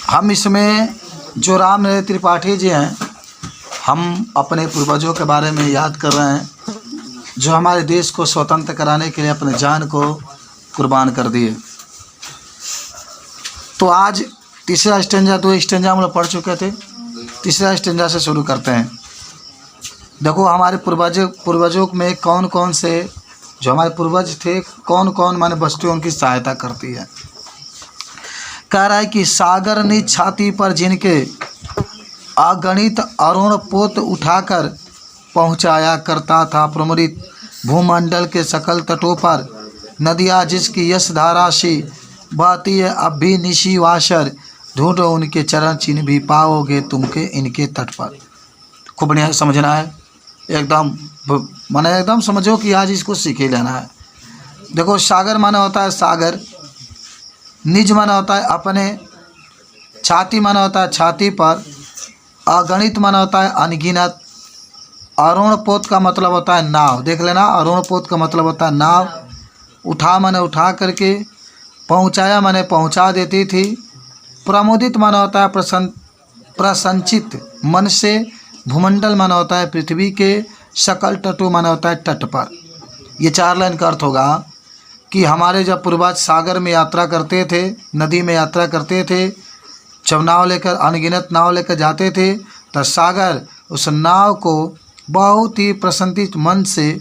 हम इसमें जो राम त्रिपाठी जी हैं, हम अपने पूर्वजों के बारे में याद कर रहे हैं, जो हमारे देश को स्वतंत्र कराने के लिए अपने जान को कुर्बान कर दिए। तो आज तीसरा स्टेंजा, 2 स्टेंजा हम लोग पढ़ चुके थे, तीसरा स्टेंजा से शुरू करते हैं। देखो हमारे पूर्वजों में कौन कौन से जो हमारे पूर्वज थे, कौन कौन माने वस्तुएं उनकी सहायता करती है। कह रहा है कि सागर निज छाती पर जिनके अगणित अरुण पोत उठाकर पहुँचाया करता था, प्रमुदित भूमंडल के सकल तटों पर नदियाँ जिसकी यश धारा सी बहती है, अब भी निशी वाशर ढूंढो उनके चरण चिन्ह भी पाओगे तुमके इनके तट पर। खूब बढ़िया समझना है, एकदम माने एकदम समझो कि आज इसको सीख ही लेना है। देखो सागर माना होता है सागर, निज माना होता है अपने, छाती माना होता है छाती पर, अगणित माना होता है अनगिनत, अरुण पोत का मतलब होता है नाव। देख लेना, अरुण पोत का मतलब होता है नाव। उठा माने उठा करके, पहुंचाया माने पहुंचा देती थी, प्रमोदित माना होता है प्रसन्नचित मन से, भूमंडल माना होता है पृथ्वी के, सकल तटों माना होता है तट पर। ये 4 लाइन का अर्थ होगा कि हमारे जब पूर्वज सागर में यात्रा करते थे, नदी में यात्रा करते थे, जब नाव लेकर अनगिनत नाव लेकर जाते थे, तो सागर उस नाव को बहुत ही प्रसन्नचित मन से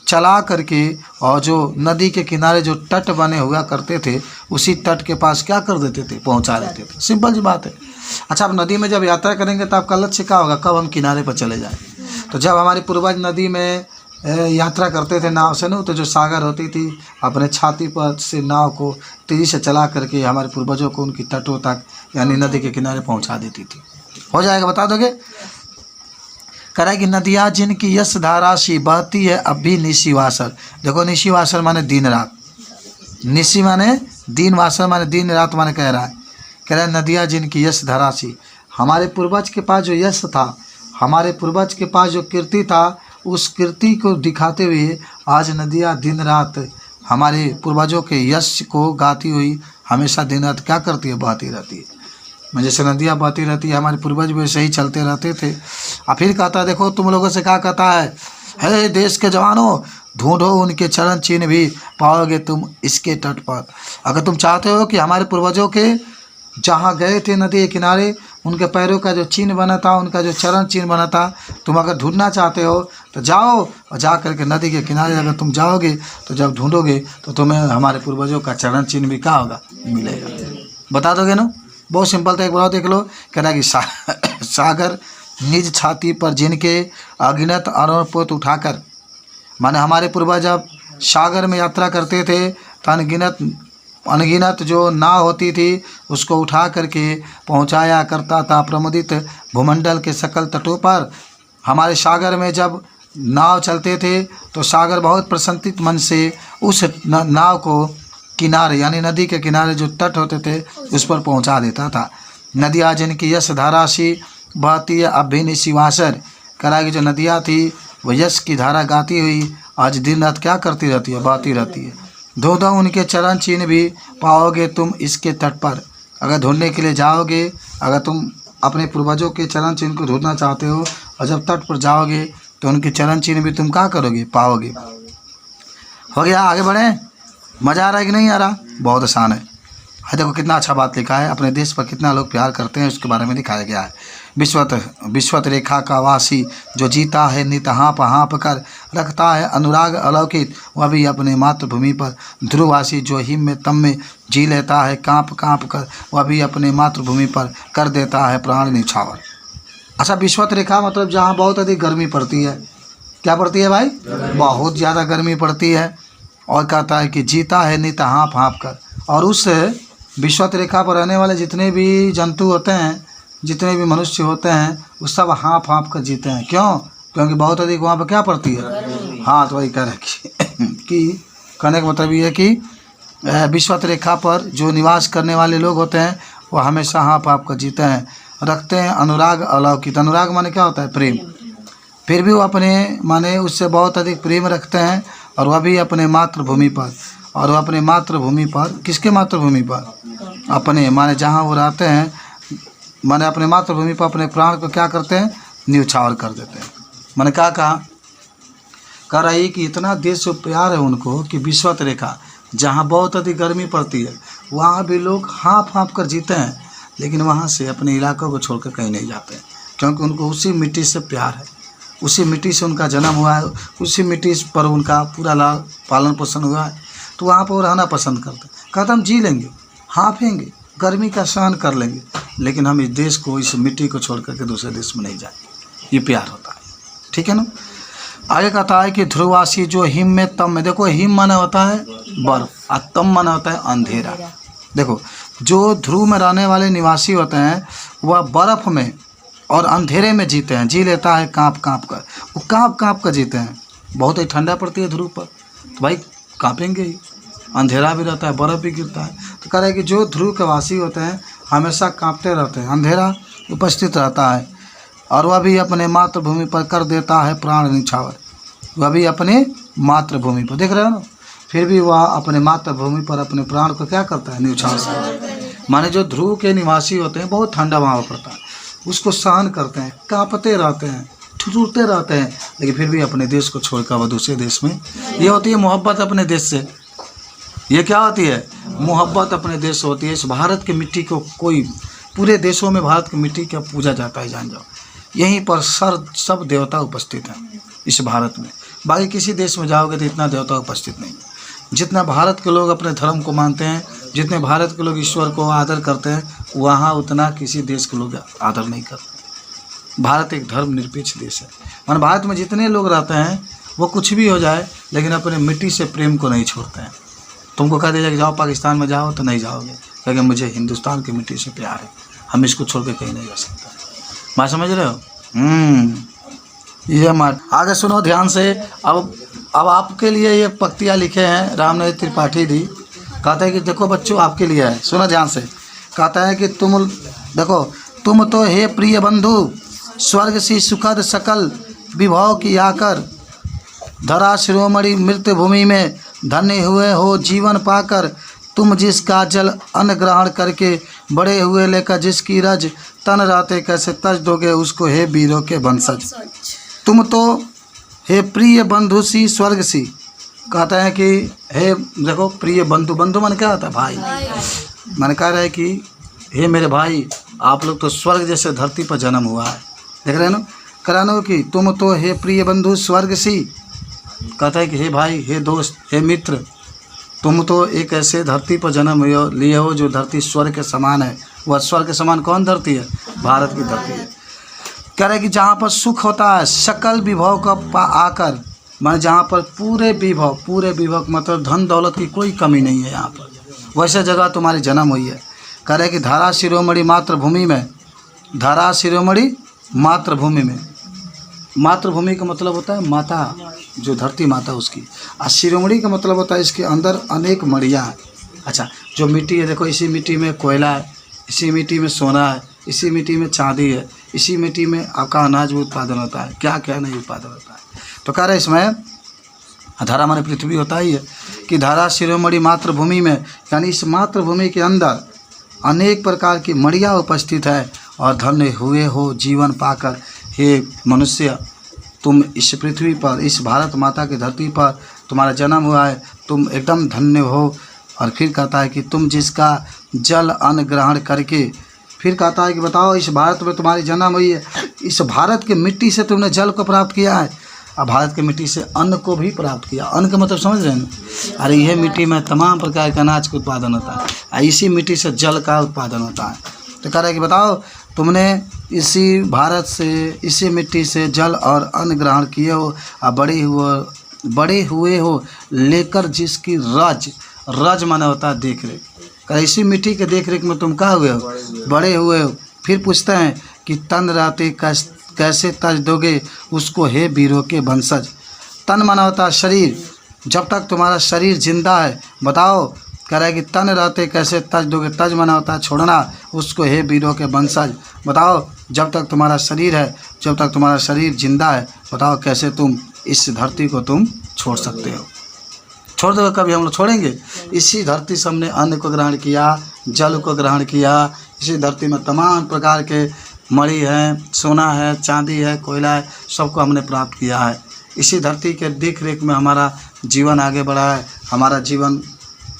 चला करके, और जो नदी के किनारे जो तट बने हुआ करते थे, उसी तट के पास क्या कर देते थे, पहुंचा देते थे। सिंपल सी बात है। अच्छा, अब नदी में जब यात्रा करेंगे तो आपका लक्ष्य क्या होगा, कब हम किनारे पर चले जाएं। तो जब हमारे पूर्वज नदी में यात्रा करते थे नाव से न, तो जो सागर होती थी अपने छाती पर से नाव को तेज़ी से चला करके हमारे पूर्वजों को उनकी तटों तक यानी नदी के किनारे पहुँचा देती थी। हो जाएगा, बता दोगे। कह रहा है कि नदियाँ जिनकी यश धारा सी बहती है, अब भी निशी वासर। देखो निशी वासर माने दिन रात, निशी माने दिन, वासर माने दिन रात माने कह रहा है नदियाँ जिनकी यश धारा सी। हमारे पूर्वज के पास जो यश था, हमारे पूर्वज के पास जो कीर्ति था, उस कीर्ति को दिखाते हुए आज नदियाँ दिन रात हमारे पूर्वजों के यश को गाती हुई हमेशा दिन रात क्या करती है, बहती रहती है। जैसे नदियाँ बहती रहती है, हमारे पूर्वज भी वैसे ही चलते रहते थे। और फिर कहता है, देखो तुम लोगों से क्या कहता है, हे देश के जवानों, ढूंढो उनके चरण चिन्ह भी पाओगे तुम इसके तट पर। अगर तुम चाहते हो कि हमारे पूर्वजों के जहाँ गए थे नदी के किनारे, उनके पैरों का जो चिन्ह बना था, उनका जो चरण चिन्ह बना था, तुम अगर ढूंढना चाहते हो तो जाओ, और जा करके नदी के किनारे अगर तुम जाओगे तो जब ढूंढोगे तो तुम्हें हमारे पूर्वजों का चरण चिन्ह भी क्या होगा, मिलेगा। बता दोगे ना, बहुत सिंपल था। एक बार देख लो, कहना कि सागर निज छाती पर जिनके अगिनत अरुण पोत उठाकर, माने हमारे पूर्वज जब सागर में यात्रा करते थे तो अनगिनत जो नाव होती थी उसको उठा करके पहुंचाया करता था, प्रमुदित भूमंडल के सकल तटों पर। हमारे सागर में जब नाव चलते थे तो सागर बहुत प्रसन्नचित मन से उस नाव को किनारे यानी नदी के किनारे जो तट होते थे उस पर पहुंचा देता था। नदियाँ जिनकी यश धारा सी बहती है, अब भी निशी वासर। करा कि जो नदियाँ थी वो यश की धारा गाती हुई आज दिन रात क्या करती रहती है, बहती रहती है। दो उनके चरण चिन्ह भी पाओगे तुम इसके तट पर। अगर ढूंढने के लिए जाओगे, अगर तुम अपने पूर्वजों के चरण चिन्ह को ढूंढना चाहते हो और जब तट पर जाओगे तो उनके चरण चिन्ह भी तुम क्या करोगे, पाओगे। हो गया, आगे बढ़ें। मज़ा आ रहा है कि नहीं आ रहा? बहुत आसान है। देखो कितना अच्छा बात लिखा है, अपने देश पर कितना लोग प्यार करते हैं उसके बारे में दिखाया गया है। विश्वत रेखा का वासी जो जीता है नित हाँप हाँप कर, रखता है अनुराग अलौकिक वह भी अपने मातृभूमि पर। ध्रुववासी जो हिम में तम में जी लेता है काँप काँप कर, वह भी अपने मातृभूमि पर कर देता है प्राण न्यौछावर। अच्छा, विश्वत रेखा मतलब जहाँ बहुत अधिक गर्मी पड़ती है। क्या पड़ती है भाई? बहुत ज़्यादा गर्मी पड़ती है। और कहता है कि जीता है नित हाँप हाँप कर, और उस विश्वत रेखा पर रहने वाले जितने भी जंतु होते हैं, जितने भी मनुष्य होते हैं, वो सब हाँप हाँप कर जीते हैं। क्यों? क्योंकि बहुत अधिक वहाँ पर क्या पड़ती है। हाँ, तो वही कह रहे कि कहने का मतलब ये है कि विश्वत रेखा पर जो निवास करने वाले लोग होते हैं वो हमेशा हाँप हाँप कर जीते हैं, रखते हैं अनुराग अलौकिक। अनुराग माने क्या होता है? प्रेम। फिर भी वो अपने माने उससे बहुत अधिक प्रेम रखते हैं, और वह भी अपने मातृभूमि पर। और वह अपने मातृभूमि पर, किसके मातृभूमि पर? अपने माने जहाँ वो रहते हैं, माने अपने मातृभूमि पर अपने प्राण को क्या करते हैं, न्यौछावर कर देते हैं। मैंने क्या कहा, कह रही कि इतना देश से प्यार है उनको कि विषुवत रेखा जहाँ बहुत अधिक गर्मी पड़ती है वहाँ भी लोग हाँफ हाँफ कर जीते हैं, लेकिन वहाँ से अपने इलाकों को छोड़कर कहीं नहीं जाते हैं, क्योंकि उनको उसी मिट्टी से प्यार है, उसी मिट्टी से उनका जन्म हुआ है, उसी मिट्टी पर उनका पूरा लाल पालन पोषण हुआ है, तो वहाँ पर वो रहना पसंद करते हैं। कहते हम जी लेंगे, हाँफेंगे, गर्मी का सहन कर लेंगे, लेकिन हम इस देश को, इस मिट्टी को छोड़ करके दूसरे देश में नहीं जाएंगे। ये प्यार होता है, ठीक है ना। आगे कहता है कि ध्रुववासी जो हिम में तम में, देखो हिम माना होता है बर्फ और तम माना होता है अंधेरा। देखो जो ध्रुव में रहने वाले निवासी होते हैं वह बर्फ़ में और अंधेरे में जीते हैं, जी लेता है काँप काँप कर, वो काँप काँप कर जीते हैं। बहुत ही ठंडा पड़ती है ध्रुव पर, तो भाई काँपेंगे ही, अंधेरा भी रहता है, बर्फ़ भी गिरता है। तो कह रहे हैं कि जो ध्रुव के वासी होते हैं हमेशा काँपते रहते हैं, अंधेरा उपस्थित रहता है, और वह भी अपने मातृभूमि पर कर देता है प्राण न्यौछावर। वह भी अपने मातृभूमि पर, देख रहे हो ना, फिर भी वह अपने मातृभूमि पर अपने प्राण को क्या करता है, न्यौछावर। माने जो ध्रुव के निवासी होते हैं बहुत ठंडा वहाँ पड़ता है, उसको सहन करते हैं, काँपते रहते हैं, ठिठुरते रहते हैं, लेकिन फिर भी अपने देश को छोड़कर वह दूसरे देश में, ये होती है मोहब्बत अपने देश से। ये क्या होती है, मोहब्बत अपने देश से होती है। इस भारत की मिट्टी को कोई, पूरे देशों में भारत की मिट्टी का पूजा जाता है, जान जाओ। यहीं पर सब देवता उपस्थित हैं इस भारत में। बाकी किसी देश में जाओगे तो इतना देवता उपस्थित नहीं। जितना भारत के लोग अपने धर्म को मानते हैं, जितने भारत के लोग ईश्वर को आदर करते हैं, वहाँ उतना किसी देश के लोग आदर नहीं करते। भारत एक धर्म निरपेक्ष देश है। मान भारत में जितने लोग रहते हैं वो कुछ भी हो जाए, लेकिन अपने मिट्टी से प्रेम को नहीं छोड़ते हैं। तुमको कह दिया कि जाओ पाकिस्तान में जाओ तो नहीं जाओगे, क्योंकि मुझे हिंदुस्तान की मिट्टी से प्यार है, हम इसको छोड़ के कहीं नहीं जा सकते। बात समझ रहे हो? ये मत आगे सुनो ध्यान से। अब आपके लिए ये पंक्तियाँ लिखे हैं रामनरेश त्रिपाठी जी। कहते हैं कि देखो बच्चों आपके लिए है, सुनो ध्यान से। कहता है कि तुम देखो, तुम तो हे प्रिय बंधु स्वर्ग सी सुखद सकल विभव की आकर, धरा शिरोमणि मृत्यु भूमि में धन्य हुए हो जीवन पाकर। तुम जिसका जल अन्न ग्रहण करके बड़े हुए, लेकर जिसकी रज तन रहते कैसे तज दोगे उसको हे वीरों के वंशज। तुम तो हे प्रिय बंधु सी स्वर्ग सी। कहता है कि हे देखो प्रिय बंधु, बंधु मन क्या होता है, भाई। मन कह रहा है कि हे मेरे भाई, आप लोग तो स्वर्ग जैसे धरती पर जन्म हुआ है। देख रहे हैं ना, करानो कि तुम तो हे प्रिय बंधु स्वर्ग सी। कहता है कि हे भाई, हे दोस्त, हे मित्र, तुम तो एक ऐसे धरती पर जन्म लिए हो जो धरती स्वर्ग के समान है। वह स्वर्ग के समान कौन धरती है? भारत की धरती है। कह रहे कि जहाँ पर सुख होता है सकल विभव का आकर, माने जहाँ पर पूरे विभव मतलब धन दौलत की कोई कमी नहीं है, यहाँ पर वैसे जगह तुम्हारी जन्म हुई है। कह रहे कि धारा शिरोमणि मातृभूमि में, धारा शिरोमणि मातृभूमि में, मातृभूमि का मतलब होता है माता, जो धरती माता उसकी, और शिरोमणि का मतलब होता है इसके अंदर अनेक मड़ियाँ हैं। अच्छा, जो मिट्टी है देखो, इसी मिट्टी में कोयला है, इसी मिट्टी में सोना है, इसी मिट्टी में चांदी है, इसी मिट्टी में आपका अनाज भी उत्पादन होता है, क्या क्या नहीं उत्पादन होता है। तो कह रहे इसमें धारा माने पृथ्वी होता ही है कि धारा शिरोमणि मातृभूमि में, यानी इस मातृभूमि के अंदर अनेक प्रकार की मड़ियाँ उपस्थित है। और धन्य हुए हो जीवन पाकर, हे मनुष्य, तुम इस पृथ्वी पर, इस भारत माता की धरती पर तुम्हारा जन्म हुआ है, तुम एकदम धन्य हो। और फिर कहता है कि तुम जिसका जल अन्न ग्रहण करके, फिर कहता है कि बताओ इस भारत में तुम्हारी जन्म हुई है, इस भारत की मिट्टी से तुमने जल को प्राप्त किया है, और भारत की मिट्टी से अन्न को भी प्राप्त किया। अन्न का मतलब समझ रहे हैं? अरे यह मिट्टी में तमाम प्रकार के अनाज का उत्पादन होता है, और इसी मिट्टी से जल का उत्पादन होता है। तो कह रहा है कि बताओ तुमने इसी भारत से, इसी मिट्टी से जल और अन्न ग्रहण किए हो, और बड़े हुए हो, लेकर जिसकी रज माना होता है देख रेख। इसी मिट्टी के देख रेख में तुम क्या हुए हो? बड़े हुए हो। फिर पूछते हैं कि तन रहते कैसे तज दोगे उसको हे वीरों के वंशज। तन माना होता है शरीर, जब तक तुम्हारा शरीर जिंदा है, बताओ कह रहा है कि तन रहते कैसे तज दोगे, तज माना होता है छोड़ना, उसको हे वीरों के वंशज। बताओ जब तक तुम्हारा शरीर है, जब तक तुम्हारा शरीर जिंदा है, बताओ कैसे तुम इस धरती को तुम छोड़ सकते हो। छोड़ दोगे कभी हम लोग छोड़ेंगे। इसी धरती से हमने अन्न को ग्रहण किया, जल को ग्रहण किया। इसी धरती में तमाम प्रकार के मणि है, सोना है, चांदी है, कोयला है, सबको हमने प्राप्त किया है। इसी धरती के देख रेख में हमारा जीवन आगे बढ़ा है, हमारा जीवन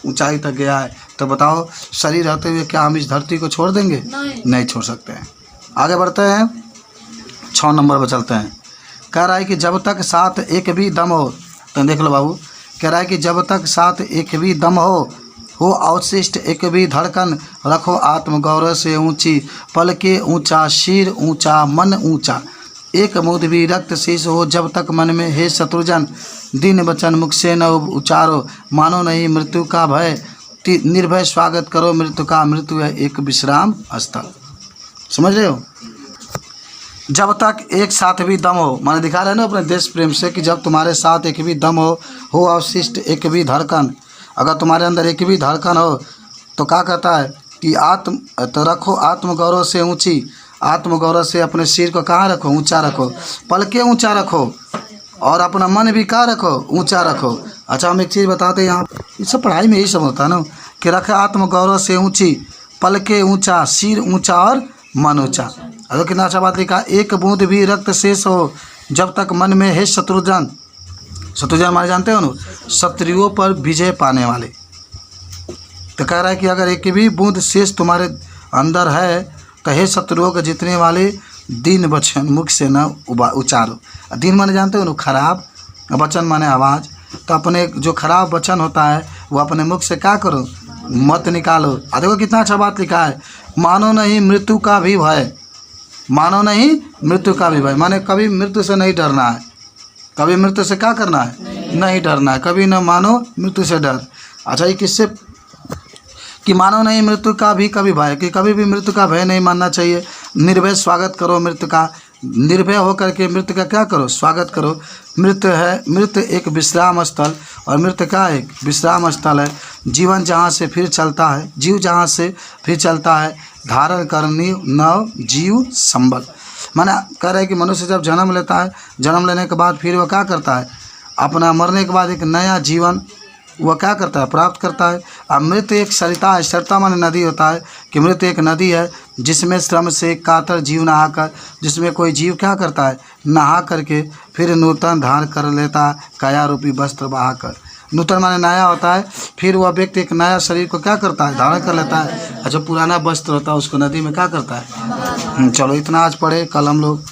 ऊंचाई तक गया है। तो बताओ शरीर रहते हुए क्या हम इस धरती को छोड़ देंगे? नहीं छोड़ सकते हैं। आगे बढ़ते हैं, 6 नंबर पर चलते हैं। कह रहा है कि जब तक साथ एक भी दम हो, तो देख लो बाबू, कह रहा है कि जब तक साथ एक भी दम हो अवशिष्ट एक भी धड़कन, रखो आत्मगौरव से ऊंची, पल के ऊंचा शीर ऊंचा मन ऊंचा, एक बूंद भी रक्त शेष हो जब तक मन में, हे शत्रुजन दिन वचन मुख से न उचारो, मानो नहीं मृत्यु का भय, निर्भय स्वागत करो मृत्यु का, मृत्यु है एक विश्राम स्थल। समझ रहे हो? जब तक एक साथ भी दम हो, माने दिखा रहे हैं ना अपने देश प्रेम से कि जब तुम्हारे साथ एक भी दम हो अवशिष्ट एक भी धड़कन, अगर तुम्हारे अंदर एक भी धड़कन हो तो क्या कहता है कि तो रखो आत्मगौरव से ऊंची, आत्मगौरव से अपने सिर को कहाँ रखो? ऊंचा रखो, पल के ऊंचा रखो, और अपना मन भी कहाँ रखो? ऊंचा रखो। अच्छा हम एक चीज़ बताते हैं, यहाँ ये सब पढ़ाई में यही सब होता है ना कि रखे आत्मगौरव से ऊंची, पल के ऊंचा, सिर ऊंचा और मन ऊंचा। अगर कितना अच्छा बात लिखा, एक बूंद भी रक्त शेष हो जब तक मन में, हे शत्रुजन, शत्रुजन हमारे जानते हो ना, शत्रुओं पर विजय पाने वाले। तो कह रहा है कि अगर एक भी बूंद शेष तुम्हारे अंदर है तो हे शत्रुओं के जीतने वाले, दिन वचन मुख से न उचारो। दिन माने जानते हो ना खराब, वचन माने आवाज़। तो अपने जो खराब वचन होता है वो अपने मुख से क्या करो? मत निकालो। देखो कितना अच्छा बात लिखा है, मानो नहीं मृत्यु का भी भय, मानो नहीं मृत्यु का भी भय, माने कभी मृत्यु से नहीं डरना है। कभी मृत्यु से क्या करना है? नहीं डरना है। कभी न मानो मृत्यु से डर। अच्छा ये किससे कि मानो नहीं मृत्यु का भी कभी भय, कि कभी भी मृत्यु का भय नहीं मानना चाहिए। निर्भय स्वागत करो मृत्यु का, निर्भय होकर के मृत्यु का क्या करो? स्वागत करो। मृत्यु है, मृत्यु एक विश्राम स्थल, और मृत्यु का एक विश्राम स्थल है। जीवन जहाँ से फिर चलता है, जीव जहाँ से फिर चलता है, धारण करनी नव जीव संबल। माने कह रहे हैं कि मनुष्य जब जन्म लेता है, जन्म लेने के बाद फिर वह क्या करता है? अपना मरने के बाद एक नया जीवन वह क्या करता है? प्राप्त करता है। अब मृत्यु एक सरिता है, सरिता माने नदी होता है, कि मृत्यु एक नदी है जिसमें श्रम से कातर जीव नहाकर, जिसमें कोई जीव क्या करता है? नहा करके फिर नूतन धारण कर लेता, काया रूपी वस्त्र बहाकर। नूतन माने नया होता है, फिर वह व्यक्ति एक नया शरीर को क्या करता है? धारण कर लेता है। जो पुराना वस्त्र होता है उसको नदी में क्या करता है? चलो इतना आज पढ़े, कल हम लोग